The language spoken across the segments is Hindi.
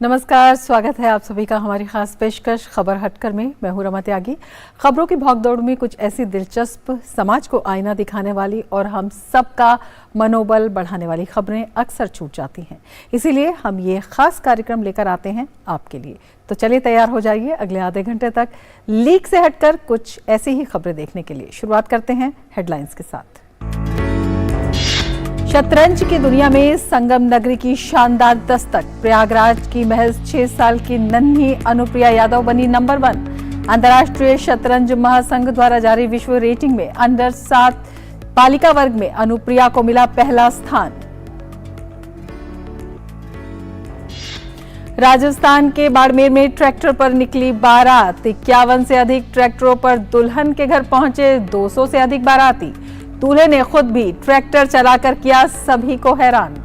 नमस्कार, स्वागत है आप सभी का हमारी खास पेशकश खबर हटकर में। मैं हूं रमा त्यागी। खबरों की भागदौड़ में कुछ ऐसी दिलचस्प, समाज को आईना दिखाने वाली और हम सबका मनोबल बढ़ाने वाली खबरें अक्सर छूट जाती हैं। इसीलिए हम ये खास कार्यक्रम लेकर आते हैं आपके लिए। तो चलिए तैयार हो जाइए अगले आधे घंटे तक लीक से हटकर कुछ ऐसी ही खबरें देखने के लिए। शुरुआत करते हैं हेडलाइंस के साथ। शतरंज की दुनिया में संगम नगरी की शानदार दस्तक। प्रयागराज की महज 6 साल की नन्ही अनुप्रिया यादव बनी नंबर 1। अंतर्राष्ट्रीय शतरंज महासंघ द्वारा जारी विश्व रेटिंग में अंडर 7 बालिका वर्ग में अनुप्रिया को मिला पहला स्थान। राजस्थान के बाड़मेर में ट्रैक्टर पर निकली बारात। 51 से अधिक ट्रैक्टरों पर दुल्हन के घर पहुंचे 200 से अधिक बाराती। दूल्हे ने खुद भी ट्रैक्टर चलाकर किया सभी को हैरान।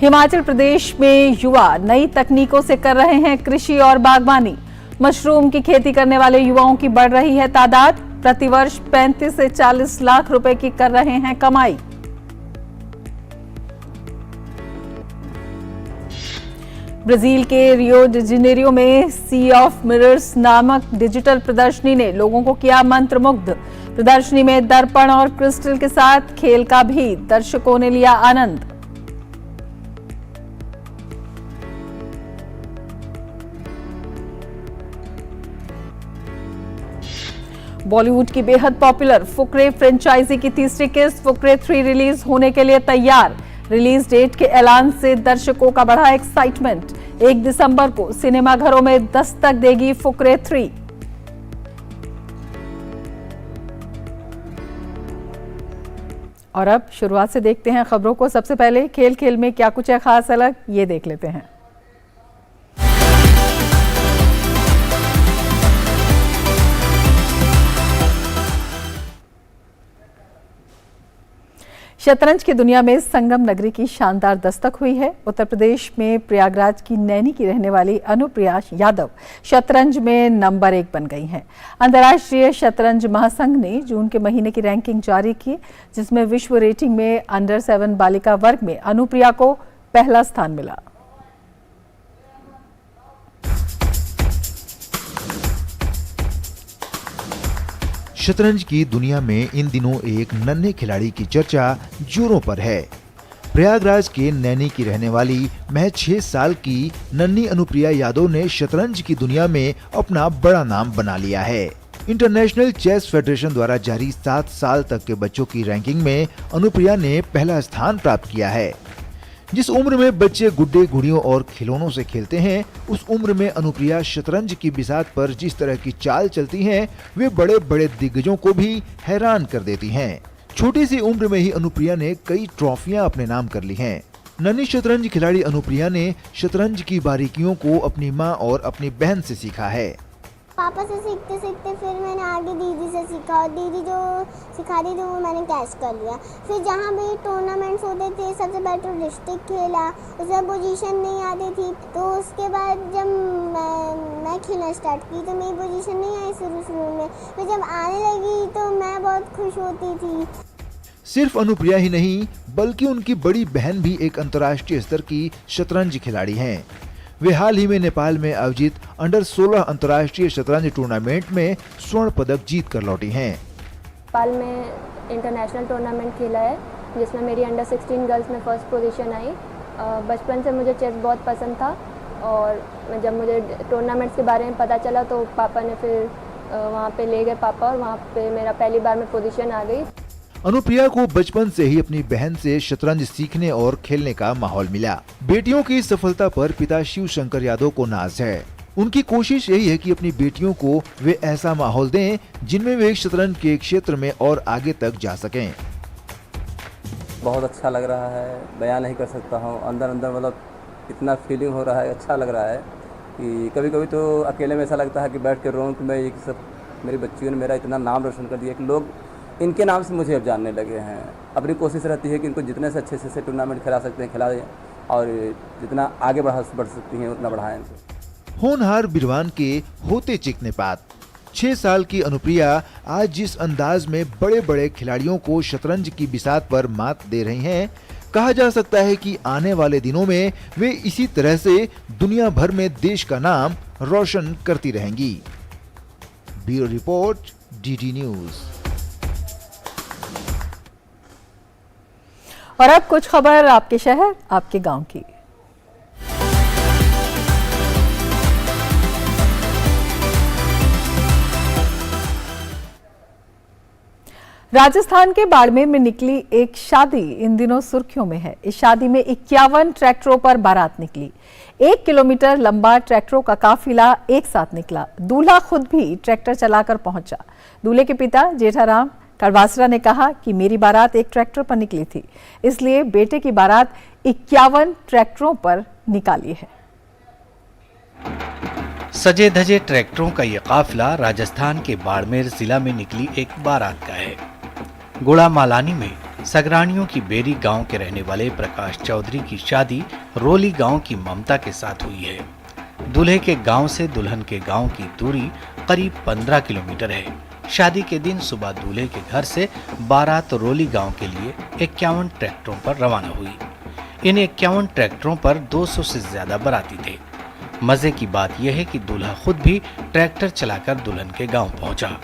हिमाचल प्रदेश में युवा नई तकनीकों से कर रहे हैं कृषि और बागवानी। मशरूम की खेती करने वाले युवाओं की बढ़ रही है तादाद। प्रतिवर्ष 35 से 40 लाख रुपए की कर रहे हैं कमाई। ब्राजील के रियो डी जेनेरियो में सी ऑफ मिरर्स नामक डिजिटल प्रदर्शनी ने लोगों को किया मंत्रमुग्ध। प्रदर्शनी में दर्पण और क्रिस्टल के साथ खेल का भी दर्शकों ने लिया आनंद। बॉलीवुड की बेहद पॉपुलर फुकरे फ्रेंचाइजी की तीसरी किस्त फुकरे 3 रिलीज होने के लिए तैयार। रिलीज डेट के ऐलान से दर्शकों का बढ़ा एक्साइटमेंट। 1 दिसंबर को सिनेमाघरों में दस्तक देगी फुकरे 3। और अब शुरुआत से देखते हैं खबरों को। सबसे पहले खेल खेल में क्या कुछ है खास अलग, ये देख लेते हैं। शतरंज की दुनिया में संगम नगरी की शानदार दस्तक हुई है। उत्तर प्रदेश में प्रयागराज की नैनी की रहने वाली अनुप्रिया यादव शतरंज में नंबर 1 बन गई हैं। अंतर्राष्ट्रीय शतरंज महासंघ ने जून के महीने की रैंकिंग जारी की, जिसमें विश्व रेटिंग में अंडर 7 बालिका वर्ग में अनुप्रिया को पहला स्थान मिला। शतरंज की दुनिया में इन दिनों एक नन्हे खिलाड़ी की चर्चा जोरों पर है। प्रयागराज के नैनी की रहने वाली महज 6 साल की नन्ही अनुप्रिया यादव ने शतरंज की दुनिया में अपना बड़ा नाम बना लिया है। इंटरनेशनल चेस फेडरेशन द्वारा जारी 7 साल तक के बच्चों की रैंकिंग में अनुप्रिया ने पहला स्थान प्राप्त किया है। जिस उम्र में बच्चे गुड्डे गुड़ियों और खिलौनों से खेलते हैं, उस उम्र में अनुप्रिया शतरंज की बिसात पर जिस तरह की चाल चलती हैं, वे बड़े बड़े दिग्गजों को भी हैरान कर देती हैं। छोटी सी उम्र में ही अनुप्रिया ने कई ट्रॉफियां अपने नाम कर ली हैं। नन्ही शतरंज खिलाड़ी अनुप्रिया ने शतरंज की बारीकियों को अपनी मां और अपनी बहन से सीखा है। पापा से सीखते सीखते फिर मैंने आगे दीदी से सीखा और दीदी जो सिखा दी थी वो मैंने कैच कर लिया। फिर जहाँ भी टूर्नामेंट्स होते थे सबसे बेटर डिस्ट्रिक्ट खेला, उसमें पोजीशन नहीं आती थी। तो उसके बाद जब मैं खेलना स्टार्ट की तो मेरी पोजीशन नहीं आई शुरू में। फिर जब आने लगी तो मैं बहुत खुश होती थी। सिर्फ अनुप्रिया ही नहीं, बल्कि उनकी बड़ी बहन भी एक अंतर्राष्ट्रीय स्तर की शतरंज खिलाड़ी हैं। वे हाल ही में नेपाल में आयोजित अंडर 16 अंतर्राष्ट्रीय शतरंज टूर्नामेंट में स्वर्ण पदक जीत कर लौटी हैं। नेपाल में इंटरनेशनल टूर्नामेंट खेला है, जिसमें मेरी अंडर 16 गर्ल्स में फर्स्ट पोजीशन आई। बचपन से मुझे चेस बहुत पसंद था और जब मुझे टूर्नामेंट्स के बारे में पता चला तो पापा ने फिर वहाँ पे ले गए पापा, और वहाँ पे मेरा पहली बार में पोजीशन आ गई। अनुप्रिया को बचपन से ही अपनी बहन से शतरंज सीखने और खेलने का माहौल मिला। बेटियों की सफलता पर पिता शिव शंकर यादव को नाज है। उनकी कोशिश यही है कि अपनी बेटियों को वे ऐसा माहौल दें जिनमें वे शतरंज के क्षेत्र में और आगे तक जा सकें। बहुत अच्छा लग रहा है, बयान नहीं कर सकता हूँ। अंदर अंदर मतलब इतना फीलिंग हो रहा है, अच्छा लग रहा है कि कभी कभी तो अकेले में ऐसा लगता है कि बैठ के रोऊं कि मैं ये सब मेरी बच्चियों ने मेरा इतना नाम रोशन कर दिया कि लोग इनके नाम से मुझे अब जानने लगे हैं। अपनी कोशिश रहती है कि इनको जितने से अच्छे से टूर्नामेंट खिला सकते हैं खिला दें, और जितना आगे बढ़ सकती हैं उतना बढ़ाएं। होनहार बिरवान के होते चिकने पात। 6 साल की अनुप्रिया आज जिस अंदाज में बड़े बड़े खिलाड़ियों को शतरंज की बिसात पर मात दे रही हैं, कहा जा सकता है कि आने वाले दिनों में वे इसी तरह से दुनिया भर में देश का नाम रोशन करती रहेंगी। Bureau report, DD news. और अब कुछ खबर आपके शहर, आपके गांव की। राजस्थान के बाड़मेर में निकली एक शादी इन दिनों सुर्खियों में है। इस शादी में 51 ट्रैक्टरों पर बारात निकली। 1 किलोमीटर लंबा ट्रैक्टरों का काफिला एक साथ निकला। दूल्हा खुद भी ट्रैक्टर चलाकर पहुंचा। दूल्हे के पिता जेठाराम कड़वासरा ने कहा कि मेरी बारात एक ट्रैक्टर पर निकली थी, इसलिए बेटे की बारात 51 ट्रैक्टरों पर निकाली है। सजे धजे ट्रैक्टरों का ये काफिला राजस्थान के बाड़मेर जिला में निकली एक बारात का है। गुड़ा मालानी में सगरानियों की बेरी गांव के रहने वाले प्रकाश चौधरी की शादी रोली गांव की ममता के साथ हुई है। दूल्हे के गांव से दुल्हन के गांव की दूरी करीब 15 किलोमीटर है। शादी के दिन सुबह दूल्हे के घर से बारात रोली गांव के लिए 51 ट्रैक्टरों पर रवाना हुई। इन 51 ट्रैक्टरों पर 200 से ज्यादा बाराती थे। मजे की बात यह है कि दूल्हा खुद भी ट्रैक्टर चलाकर दुल्हन के गांव पहुंचा।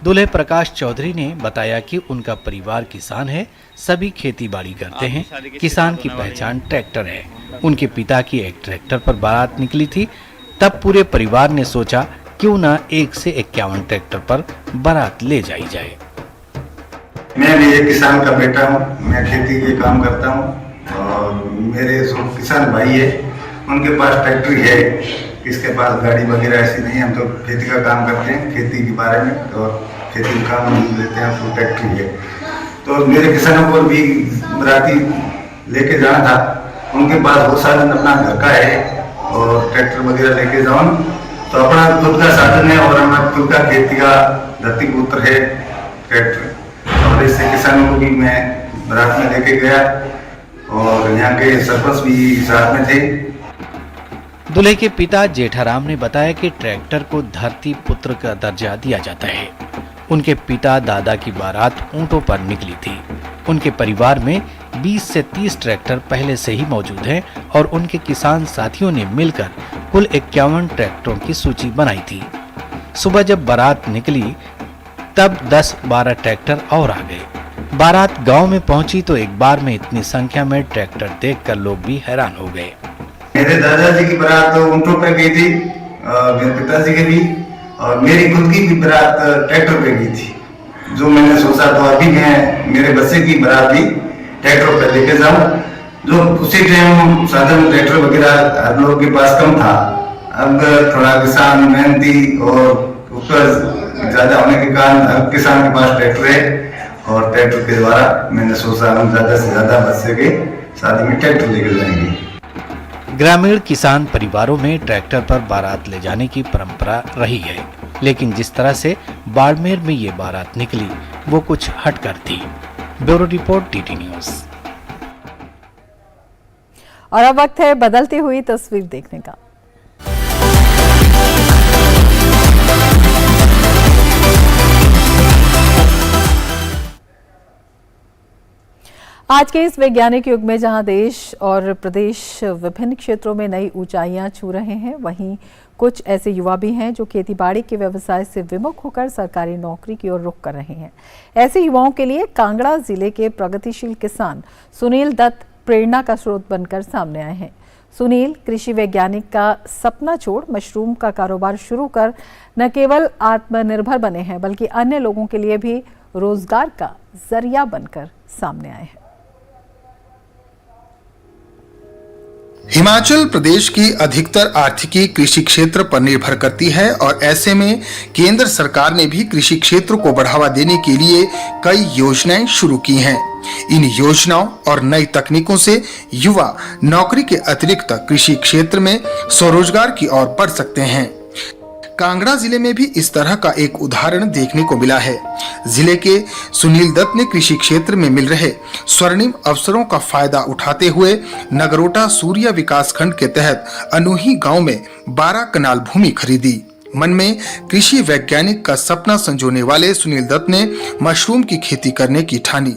दूल्हे प्रकाश चौधरी ने बताया कि उनका परिवार किसान है, सभी खेती बाड़ी करते हैं। किसान की पहचान ट्रैक्टर है। उनके पिता की एक ट्रैक्टर पर बारात निकली थी। तब पूरे परिवार ने सोचा क्यों ना 1 से 51 ट्रैक्टर पर बारात ले जाई जाए। मैं भी एक किसान का बेटा हूँ। मैं खेती के काम करता हूँ और मेरे जो किसान भाई है उनके पास ट्रैक्टर है। किसके पास गाड़ी वगैरह ऐसी नहीं है। हम तो खेती का काम करते हैं, खेती के बारे में और खेती का काम लेते हैं, तो ट्रैक्टर है। तो मेरे किसानों को भी बराती लेके जाना था। उनके पास बहुत साधन अपना घर का है और ट्रैक्टर वगैरह लेके जाओ तो अपना खुद का साधन है और हमारा खुद का खेती का धरती पुत्र है ट्रैक्टर। और इससे किसानों को भी मैं बारात में लेके गया और यहाँ के सरपंच भी साथ में थे। दूल्हे के पिता जेठाराम ने बताया कि ट्रैक्टर को धरती पुत्र का दर्जा दिया जाता है। उनके पिता दादा की बारात ऊंटों पर निकली थी। उनके परिवार में 20 से 30 ट्रैक्टर पहले से ही मौजूद हैं और उनके किसान साथियों ने मिलकर कुल 51 ट्रैक्टरों की सूची बनाई थी। सुबह जब बारात निकली तब 10-12 ट्रैक्टर और आ गए। बारात गांव में पहुंची तो एक बार में इतनी संख्या में ट्रैक्टर देखकर लोग भी हैरान हो गए। मेरे दादाजी की बारात तो ऊंटों पे गई थी, मेरे पिताजी की भी, और मेरी खुद की भी बारात ट्रैक्टर पे गई थी। जो मैंने सोचा तो अभी मैं मेरे बच्चे की बारात भी ट्रैक्टर पे लेके जाऊं। जो उसी टाइम साधन ट्रैक्टर वगैरह हर लोग के पास कम था। अब थोड़ा किसान मेहनती और उपज ज्यादा होने के कारण हर किसान के पास ट्रैक्टर है और ट्रैक्टर के द्वारा मैंने सोचा हम ज्यादा से ज्यादा बच्चे के शादी में ट्रैक्टर लेकर जाएंगे। ग्रामीण किसान परिवारों में ट्रैक्टर पर बारात ले जाने की परंपरा रही है, लेकिन जिस तरह से बाड़मेर में ये बारात निकली वो कुछ हटकर थी। Bureau report, DD news. और अब वक्त है बदलती हुई तस्वीर देखने का। आज के इस वैज्ञानिक युग में जहां देश और प्रदेश विभिन्न क्षेत्रों में नई ऊंचाइयां छू रहे हैं, वहीं कुछ ऐसे युवा भी हैं जो खेतीबाड़ी के व्यवसाय से विमुख होकर सरकारी नौकरी की ओर रुख कर रहे हैं। ऐसे युवाओं के लिए कांगड़ा जिले के प्रगतिशील किसान सुनील दत्त प्रेरणा का स्रोत बनकर सामने आए हैं। सुनील कृषि वैज्ञानिक का सपना छोड़ मशरूम का कारोबार शुरू कर न केवल आत्मनिर्भर बने हैं, बल्कि अन्य लोगों के लिए भी रोजगार का जरिया बनकर सामने आए हैं। हिमाचल प्रदेश की अधिकतर आर्थिकी कृषि क्षेत्र पर निर्भर करती है और ऐसे में केंद्र सरकार ने भी कृषि क्षेत्र को बढ़ावा देने के लिए कई योजनाएं शुरू की हैं। इन योजनाओं और नई तकनीकों से युवा नौकरी के अतिरिक्त कृषि क्षेत्र में स्वरोजगार की ओर बढ़ सकते हैं। कांगड़ा जिले में भी इस तरह का एक उदाहरण देखने को मिला है। जिले के सुनील दत्त ने कृषि क्षेत्र में मिल रहे स्वर्णिम अवसरों का फायदा उठाते हुए नगरोटा सूर्या विकास खंड के तहत अनूही गांव में 12 कनाल भूमि खरीदी। मन में कृषि वैज्ञानिक का सपना संजोने वाले सुनील दत्त ने मशरूम की खेती करने की ठानी।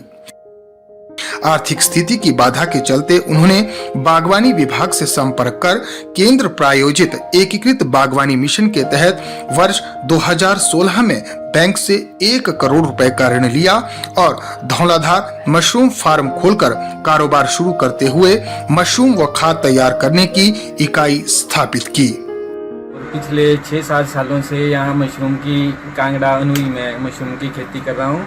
आर्थिक स्थिति की बाधा के चलते उन्होंने बागवानी विभाग से संपर्क कर केंद्र प्रायोजित एकीकृत बागवानी मिशन के तहत वर्ष 2016 में बैंक से 1 करोड़ रुपए का ऋण लिया और धौलाधार मशरूम फार्म खोलकर कारोबार शुरू करते हुए मशरूम व खाद तैयार करने की इकाई स्थापित की। पिछले 6-7 सालों से यहाँ मशरूम की कांगड़ा अनुई में मशरूम की खेती कर रहा हूँ।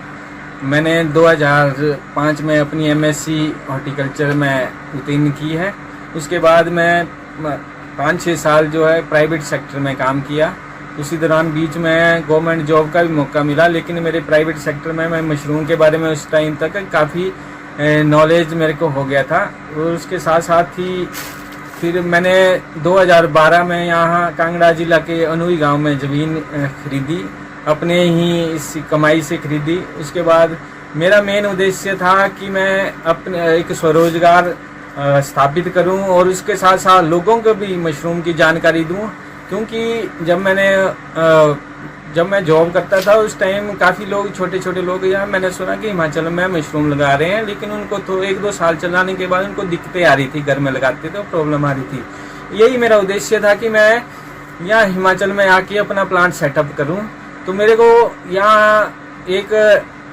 मैंने 2005 में अपनी एमएससी हॉर्टिकल्चर में उत्तीर्ण की है। उसके बाद मैं 5-6 साल जो है प्राइवेट सेक्टर में काम किया। उसी दौरान बीच में गवर्नमेंट जॉब का भी मौका मिला, लेकिन मेरे प्राइवेट सेक्टर में मैं मशरूम के बारे में उस टाइम तक काफ़ी नॉलेज मेरे को हो गया था। और उसके साथ साथ ही फिर मैंने 2012 में यहाँ कांगड़ा जिला के अनुई गांव में ज़मीन खरीदी, अपने ही इस कमाई से खरीदी। उसके बाद मेरा मेन उद्देश्य था कि मैं अपने एक स्वरोजगार स्थापित करूं और उसके साथ साथ लोगों को भी मशरूम की जानकारी दूं, क्योंकि जब मैं जॉब करता था उस टाइम काफ़ी लोग छोटे छोटे लोग यहाँ मैंने सुना कि हिमाचल में मशरूम लगा रहे हैं, लेकिन उनको तो 1-2 साल चलाने के बाद उनको दिक्कतें आ रही थी, घर में लगाते थे प्रॉब्लम आ रही थी। यही मेरा उद्देश्य था कि मैं यहाँ हिमाचल में आके अपना प्लांट सेटअप करूँ। तो मेरे को यहाँ एक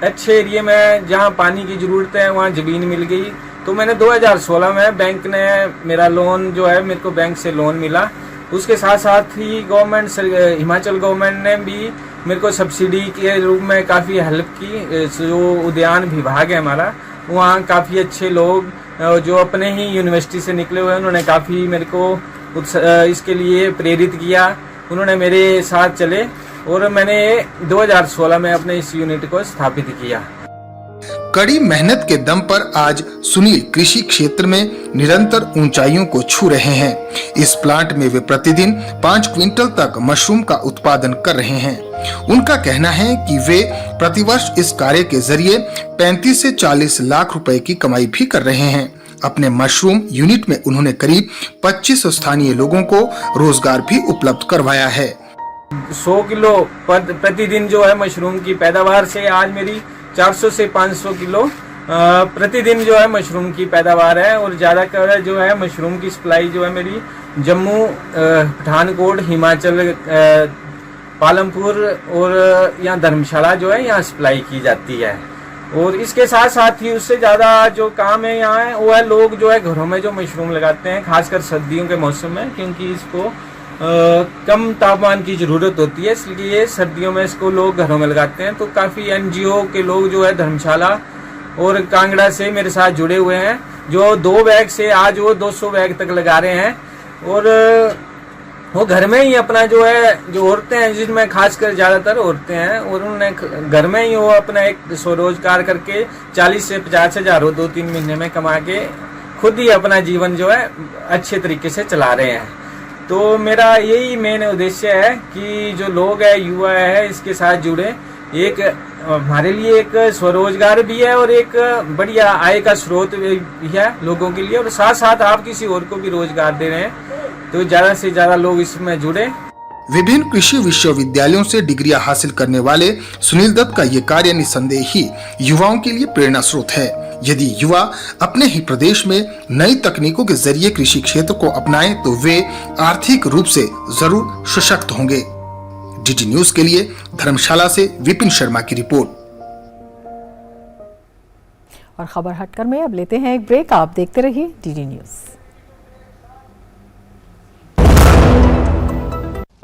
अच्छे एरिया में जहाँ पानी की ज़रूरत है वहाँ ज़मीन मिल गई। तो मैंने 2016 में बैंक ने मेरा लोन जो है मेरे को बैंक से लोन मिला। उसके साथ साथ ही हिमाचल गवर्नमेंट ने भी मेरे को सब्सिडी के रूप में काफ़ी हेल्प की। जो उद्यान विभाग है हमारा, वहाँ काफ़ी अच्छे लोग जो अपने ही यूनिवर्सिटी से निकले हुए हैं, उन्होंने काफ़ी मेरे को इसके लिए प्रेरित किया। उन्होंने मेरे साथ चले और मैंने 2016 में अपने इस यूनिट को स्थापित किया। कड़ी मेहनत के दम पर आज सुनील कृषि क्षेत्र में निरंतर ऊंचाइयों को छू रहे हैं। इस प्लांट में वे प्रतिदिन 5 क्विंटल तक मशरूम का उत्पादन कर रहे हैं। उनका कहना है कि वे प्रतिवर्ष इस कार्य के जरिए 35 से 40 लाख रुपए की कमाई भी कर रहे हैं। अपने मशरूम यूनिट में उन्होंने करीब 25 स्थानीय लोगों को रोजगार भी उपलब्ध करवाया है। 100 किलो प्रतिदिन जो है मशरूम की पैदावार से आज मेरी 400 से 500 किलो प्रतिदिन जो है मशरूम की पैदावार है। और ज़्यादातर जो है मशरूम की सप्लाई जो है मेरी जम्मू, पठानकोट, हिमाचल, पालमपुर और यहाँ धर्मशाला जो है यहाँ सप्लाई की जाती है। और इसके साथ साथ ही उससे ज़्यादा जो काम है यहाँ है वो है लोग जो है घरों में जो मशरूम लगाते हैं, खासकर सर्दियों के मौसम में, क्योंकि इसको कम तापमान की ज़रूरत होती है, इसलिए सर्दियों में इसको लोग घरों में लगाते हैं। तो काफ़ी एनजीओ के लोग जो है धर्मशाला और कांगड़ा से मेरे साथ जुड़े हुए हैं, जो 2 बैग से आज वो 200 बैग तक लगा रहे हैं। और वो घर में ही अपना जो है, जो औरतें हैं जिसमें खासकर ज़्यादातर औरतें हैं, और उन्होंने घर में ही वो अपना एक स्वरोजगार करके 40 से 50 हज़ार 2-3 महीने में कमा के खुद ही अपना जीवन जो है अच्छे तरीके से चला रहे हैं। तो मेरा यही मेन उद्देश्य है कि जो लोग हैं, युवा है, इसके साथ जुड़े। एक हमारे लिए एक स्वरोजगार भी है और एक बढ़िया आय का स्रोत भी है लोगों के लिए, और साथ साथ आप किसी और को भी रोजगार दे रहे हैं। तो ज़्यादा से ज़्यादा लोग इसमें जुड़े। विभिन्न कृषि विश्वविद्यालयों से डिग्रियां हासिल करने वाले सुनील दत्त का ये कार्य निसंदेह ही युवाओं के लिए प्रेरणा स्रोत है। यदि युवा अपने ही प्रदेश में नई तकनीकों के जरिए कृषि क्षेत्र को अपनाएं तो वे आर्थिक रूप से जरूर सशक्त होंगे। डीडी न्यूज के लिए धर्मशाला से विपिन शर्मा की रिपोर्ट। और खबर हटकर में अब लेते हैं एक ब्रेक। आप देखते रहिए DD news.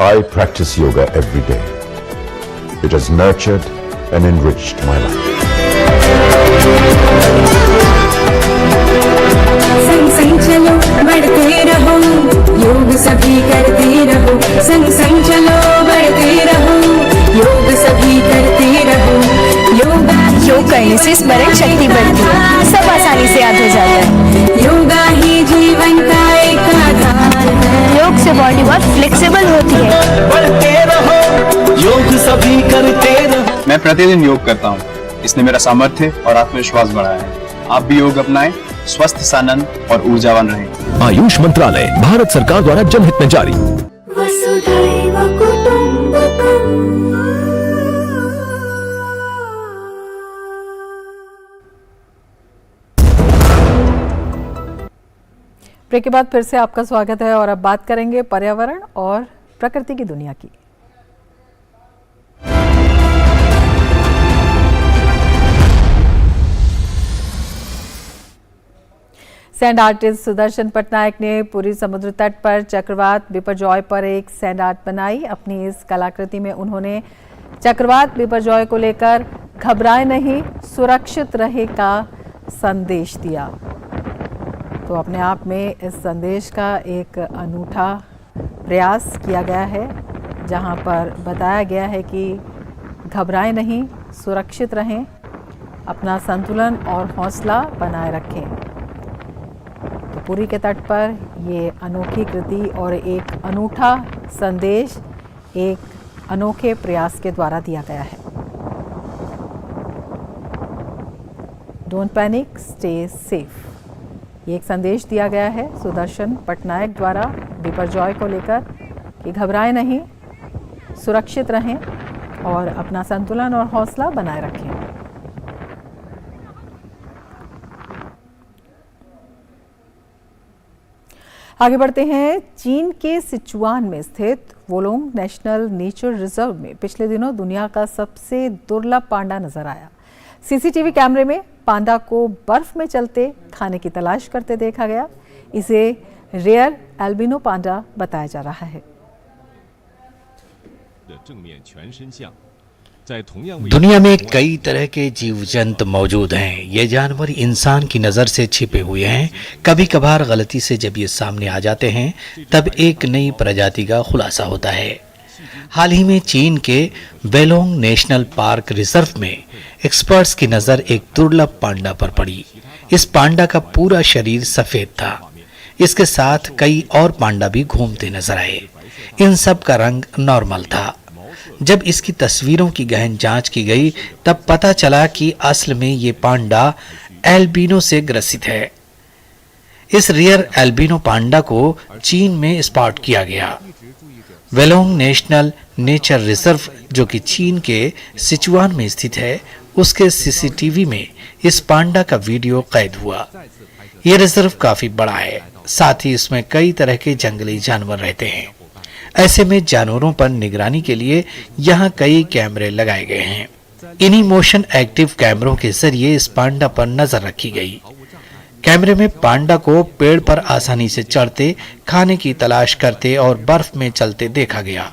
I practice yoga every day. It has nurtured and enriched my life. संग संग चलो बढ़ते रहो, योग सभी करते रहो। संग संग चलो बढ़ते रहो, योग सभी करते रहो। योग करने से स्मरण शक्ति बढ़ती है, सब आसानी से याद हो जाता है। योगा ही जीवन का एक आधार है। योग से बॉडी बहुत फ्लेक्सिबल होती है। बढ़ते रहो, योग सभी करते रहो। मैं प्रतिदिन योग करता हूँ, इसने मेरा सामर्थ्य और आत्मविश्वास बढ़ाया है। आप भी योग अपनाएं, स्वस्थ, सानंद और ऊर्जावान रहें। आयुष मंत्रालय, भारत सरकार द्वारा जनहित में जारी। वसुधैव कुटुंबकम्। ब्रेक के बाद फिर से आपका स्वागत है और अब बात करेंगे पर्यावरण और प्रकृति की दुनिया की। सैंड आर्टिस्ट सुदर्शन पटनायक ने पूरी समुद्र तट पर चक्रवात बिपरजॉय पर एक सैंड आर्ट बनाई। अपनी इस कलाकृति में उन्होंने चक्रवात बिपरजॉय को लेकर घबराए नहीं, सुरक्षित रहे का संदेश दिया। तो अपने आप में इस संदेश का एक अनूठा प्रयास किया गया है, जहां पर बताया गया है कि घबराए नहीं, सुरक्षित रहें, अपना संतुलन और हौसला बनाए रखें। तो पुरी के तट पर ये अनोखी कृति और एक अनूठा संदेश एक अनोखे प्रयास के द्वारा दिया गया है। डोंट पैनिक, स्टे सेफ, ये एक संदेश दिया गया है सुदर्शन पटनायक द्वारा बिपरजॉय को लेकर कि घबराए नहीं, सुरक्षित रहें और अपना संतुलन और हौसला बनाए रखें। आगे बढ़ते हैं। चीन के सिचुआन में स्थित वोलोंग नेशनल नेचर रिजर्व में पिछले दिनों दुनिया का सबसे दुर्लभ पांडा नजर आया। सीसीटीवी कैमरे में पांडा को बर्फ में चलते खाने की तलाश करते देखा गया। इसे रेयर एल्बिनो पांडा बताया जा रहा है। दुनिया में कई तरह के जीव जंतु मौजूद हैं। ये जानवर इंसान की नज़र से छिपे हुए हैं। कभी कभार गलती से जब ये सामने आ जाते हैं तब एक नई प्रजाति का खुलासा होता है। हाल ही में चीन के वेलोंग नेशनल पार्क रिजर्व में एक्सपर्ट्स की नज़र एक दुर्लभ पांडा पर पड़ी। इस पांडा का पूरा शरीर सफ़ेद था। इसके साथ कई और पांडा भी घूमते नजर आए। इन सब का रंग नॉर्मल था। जब इसकी तस्वीरों की गहन जांच की गई तब पता चला कि असल में ये पांडा एल्बिनो से ग्रसित है। इस रियर एल्बिनो पांडा को चीन में स्पॉट किया गया। वेलोंग नेशनल नेचर रिजर्व, जो कि चीन के सिचुआन में स्थित है, उसके सीसीटीवी में इस पांडा का वीडियो कैद हुआ। ये रिजर्व काफी बड़ा है, साथ ही इसमें कई तरह के जंगली जानवर रहते हैं। ऐसे में जानवरों पर निगरानी के लिए यहाँ कई कैमरे लगाए गए हैं। इन्हीं मोशन एक्टिव कैमरों के जरिए इस पांडा पर नजर रखी गई। कैमरे में पांडा को पेड़ पर आसानी से चढ़ते, खाने की तलाश करते और बर्फ में चलते देखा गया।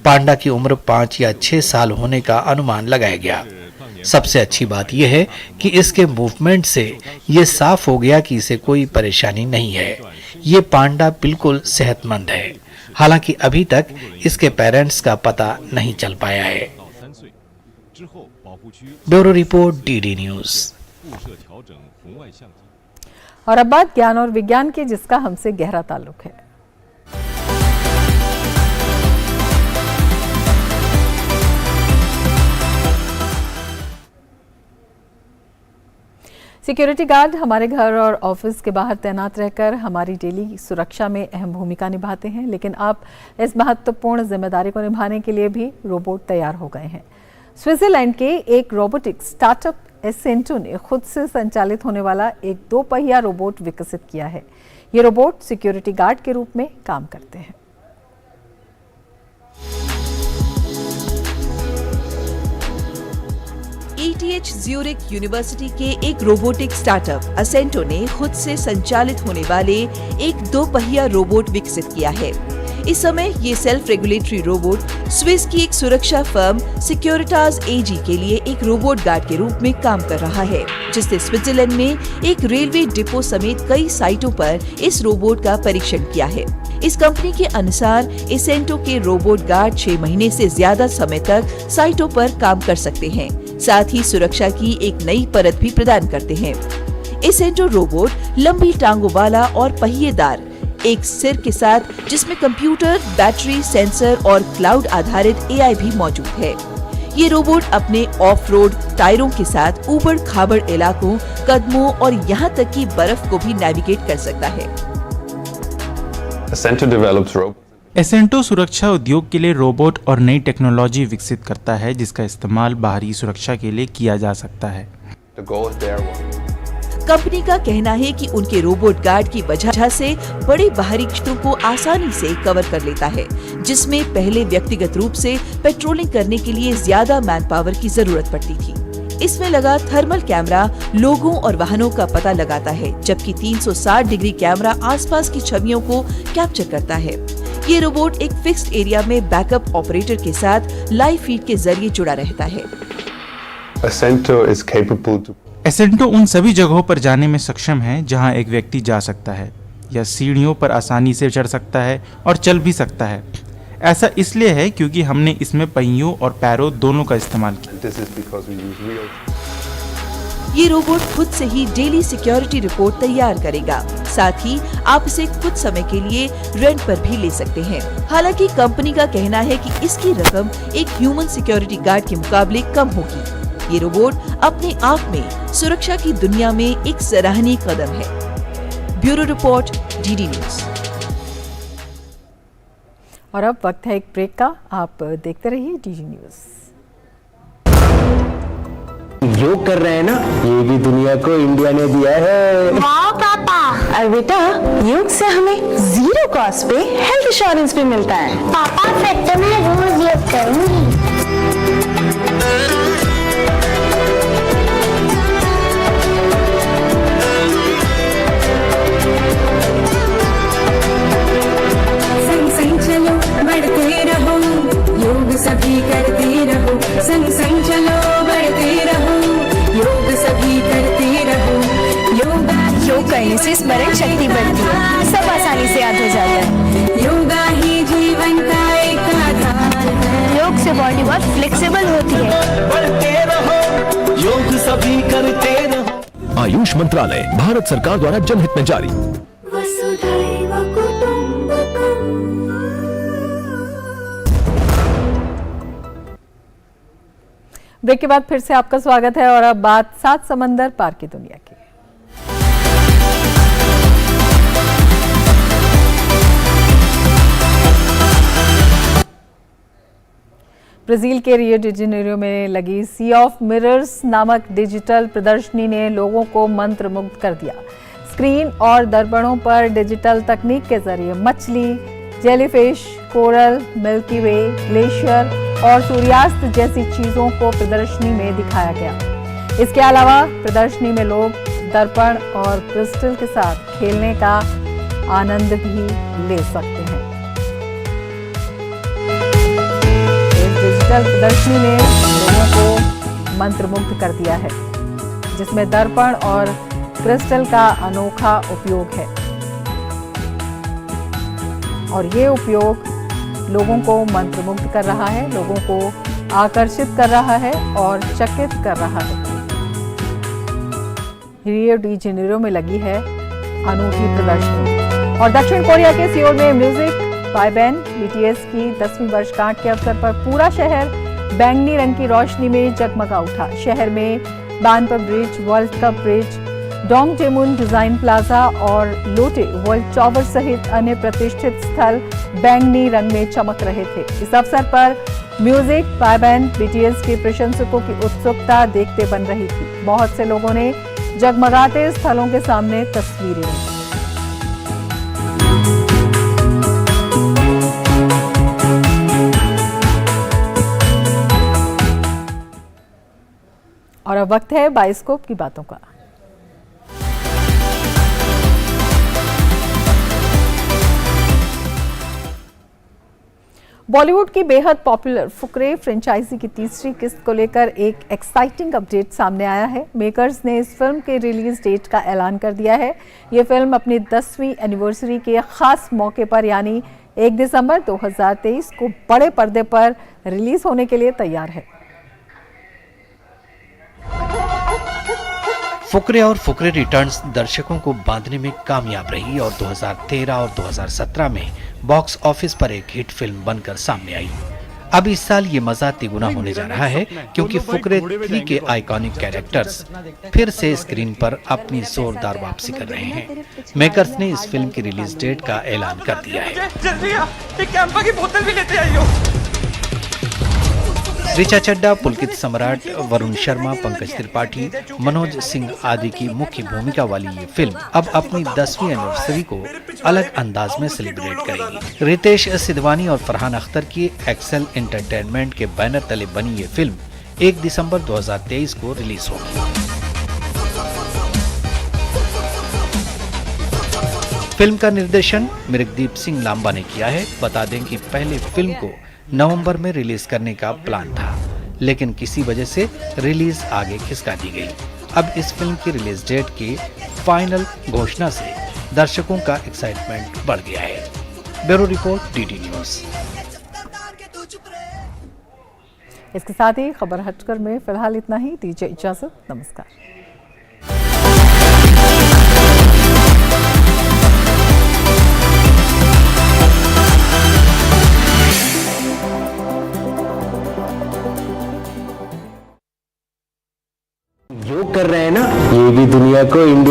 पांडा की उम्र 5 या 6 साल होने का अनुमान लगाया गया। सबसे अच्छी बात यह है कि इसके मूवमेंट से ये साफ हो गया कि इसे कोई परेशानी नहीं है। ये पांडा बिल्कुल सेहतमंद है। हालांकि अभी तक इसके पेरेंट्स का पता नहीं चल पाया है। Bureau report, DD news. और अब बात ज्ञान और विज्ञान की, जिसका हमसे गहरा ताल्लुक है। सिक्योरिटी गार्ड हमारे घर और ऑफिस के बाहर तैनात रहकर हमारी डेली सुरक्षा में अहम भूमिका निभाते हैं, लेकिन अब इस महत्वपूर्ण जिम्मेदारी को निभाने के लिए भी रोबोट तैयार हो गए हैं। स्विट्जरलैंड के एक रोबोटिक स्टार्टअप एसेंटो ने खुद से संचालित होने वाला एक 2 पहिया रोबोट विकसित किया है। ये रोबोट सिक्योरिटी गार्ड के रूप में काम करते हैं। ETH ज्यूरिक यूनिवर्सिटी के एक रोबोटिक स्टार्टअप असेंटो ने खुद से संचालित होने वाले एक 2 पहिया रोबोट विकसित किया है। इस समय ये सेल्फ रेगुलेटरी रोबोट स्विस की एक सुरक्षा फर्म सिक्योरिटास एजी के लिए एक रोबोट गार्ड के रूप में काम कर रहा है, जिसने स्विट्जरलैंड में एक रेलवे डिपो समेत कई साइटों पर इस रोबोट का परीक्षण किया है। इस कंपनी के अनुसार एसेंटो के रोबोट गार्ड 6 महीने से ज्यादा समय तक साइटों पर काम कर सकते हैं, साथ ही सुरक्षा की एक नई परत भी प्रदान करते हैं। एसेंटो रोबोट लंबी टांगों वाला और पहिएदार एक सिर के साथ, जिसमें कंप्यूटर, बैटरी, सेंसर और क्लाउड आधारित AI भी मौजूद है। ये रोबोट अपने ऑफ रोड टायरों के साथ ऊबड़ खाबड़ इलाकों, कदमों और यहाँ तक कि बर्फ को भी नेविगेट कर सकता है। एसेंटो सुरक्षा उद्योग के लिए रोबोट और नई टेक्नोलॉजी विकसित करता है, जिसका इस्तेमाल बाहरी सुरक्षा के लिए किया जा सकता है। कंपनी का कहना है कि उनके रोबोट गार्ड की वजह से बड़े बाहरी क्षेत्रों को आसानी से कवर कर लेता है, जिसमें पहले व्यक्तिगत रूप से पेट्रोलिंग करने के लिए ज्यादा मैन पावर की जरूरत पड़ती थी। इसमें लगा थर्मल कैमरा लोगों और वाहनों का पता लगाता है, जबकि 360 डिग्री कैमरा आसपास की छवियों को कैप्चर करता है। ये रोबोट एक फिक्स्ड एरिया में बैकअप ऑपरेटर के साथ लाइव फीड के जरिए जुड़ा रहता है। एसेंटो उन सभी जगहों पर जाने में सक्षम है जहां एक व्यक्ति जा सकता है या सीढ़ियों पर आसानी से चढ़ सकता है और चल भी सकता है। ऐसा इसलिए है क्योंकि हमने इसमें पहियों और पैरों दोनों का इस्तेमाल किया। ये रोबोट खुद से ही डेली सिक्योरिटी रिपोर्ट तैयार करेगा। साथ ही आप इसे कुछ समय के लिए रेंट पर भी ले सकते हैं। हालांकि कंपनी का कहना है कि इसकी रकम एक ह्यूमन सिक्योरिटी गार्ड के मुकाबले कम होगी। ये रोबोट अपने आप में सुरक्षा की दुनिया में एक सराहनीय कदम है। Bureau report, DD news. और अब वक्त है एक ब्रेक का। आप देखते रहिए डीडी न्यूज। योग कर रहे हैं ना, ये भी दुनिया को इंडिया ने दिया है। वाह पापा। अरे बेटा, योग से हमें 0 कॉस्ट पे हेल्थ इंश्योरेंस भी मिलता है। पापा फिर तो मैं रोज योग करूंगी। संग संग चलो बढ़ते रहो, योग सभी करते रहो। संग संग चलो बढ़ते रहो, योग सभी करते रहो। योग करने से स्मरण शक्ति बढ़ती है, सब आसानी से याद हो जाता है। योगा ही जीवन का एक आधार है। योग से बॉडी बहुत फ्लेक्सिबल होती है। बढ़ते रहो, योग सभी करते रहो। आयुष मंत्रालय, भारत सरकार द्वारा जनहित में जारी। वसुधैव कुटुंबकम्। ब्रेक के बाद फिर से आपका स्वागत है और अब बात 7 समंदर पार की दुनिया की। ब्राजील के रियो डी जेनेरियो में लगी सी ऑफ मिरर्स नामक डिजिटल प्रदर्शनी ने लोगों को मंत्रमुग्ध कर दिया। स्क्रीन और दर्पणों पर डिजिटल तकनीक के जरिए मछली, जेलीफिश, कोरल, मिल्की वे, ग्लेशियर और सूर्यास्त जैसी चीजों को प्रदर्शनी में दिखाया गया। इसके अलावा प्रदर्शनी में लोग दर्पण और क्रिस्टल के साथ खेलने का आनंद भी ले सकते हैं। इस डिजिटल प्रदर्शनी ने लोगों को मंत्रमुग्ध कर दिया है, जिसमें दर्पण और क्रिस्टल का अनोखा उपयोग है और ये उपयोग लोगों को मंत्रमुग्ध कर रहा है, लोगों को आकर्षित कर रहा है और चकित कर रहा है। रियो डी जेनेरियो में लगी है अनूठी प्रदर्शनी। और दक्षिण कोरिया के सियोल में म्यूजिक बॉय बैंड बीटीएस की 10वीं वर्षगांठ के अवसर पर पूरा शहर बैंगनी रंग की रोशनी में जगमगा उठा। शहर में Banpo bridge, world cup bridge, Dongdaemun design plaza और लोटे वर्ल्ड टावर सहित अन्य प्रतिष्ठित स्थल बैंगनी रंग में चमक रहे थे। इस अवसर पर म्यूजिक बॉय बैंड बीटीएस के प्रशंसकों की उत्सुकता देखते बन रही थी। बहुत से लोगों ने जगमगाते स्थलों के सामने तस्वीरें ली। और अब वक्त है बायोस्कोप की बातों का। बॉलीवुड की बेहद पॉपुलर फुकरे फ्रेंचाइजी की तीसरी किस्त को लेकर एक एक्साइटिंग अपडेट सामने आया है। मेकर्स ने इस फिल्म के रिलीज डेट का ऐलान कर दिया है। ये फिल्म अपनी 10वीं एनिवर्सरी के खास मौके पर यानी 1 दिसंबर 2023 को बड़े पर्दे पर रिलीज होने के लिए तैयार है। फुकरे और फुकरे रिटर्न्स दर्शकों को बांधने में कामयाब रही और 2013 और 2017 में बॉक्स ऑफिस पर एक हिट फिल्म बनकर सामने आई। अब इस साल ये मजा तिगुना होने जा रहा है क्योंकि फुकरे 3 के आइकॉनिक कैरेक्टर्स फिर से स्क्रीन पर अपनी जोरदार वापसी कर रहे हैं। मेकर्स ने इस फिल्म की रिलीज डेट का ऐलान कर दिया है। जल्दी एक कैंपा की बोतल भी लेते आइयो। ऋचा चड्ढा, पुलकित सम्राट, वरुण शर्मा, पंकज त्रिपाठी, मनोज सिंह आदि की मुख्य भूमिका वाली ये फिल्म अब अपनी 10वीं एनिवर्सरी को अलग अंदाज में सेलिब्रेट करेगी। रितेश सिधवानी और फरहान अख्तर की एक्सेल एंटरटेनमेंट के बैनर तले बनी ये फिल्म 1 दिसंबर 2023 को रिलीज होगी। फिल्म का निर्देशन मृगदीप सिंह लांबा ने किया है। बता दें कि पहले फिल्म को नवंबर में रिलीज करने का प्लान था, लेकिन किसी वजह से रिलीज आगे खिसका दी गई। अब इस फिल्म की रिलीज डेट की फाइनल घोषणा से दर्शकों का एक्साइटमेंट बढ़ गया है। Bureau report, DD news. इसके साथ ही खबर हटकर में फिलहाल इतना ही। दीजिए इजाजत, नमस्कार। योग कर रहे हैं ना, ये भी दुनिया को इंडिया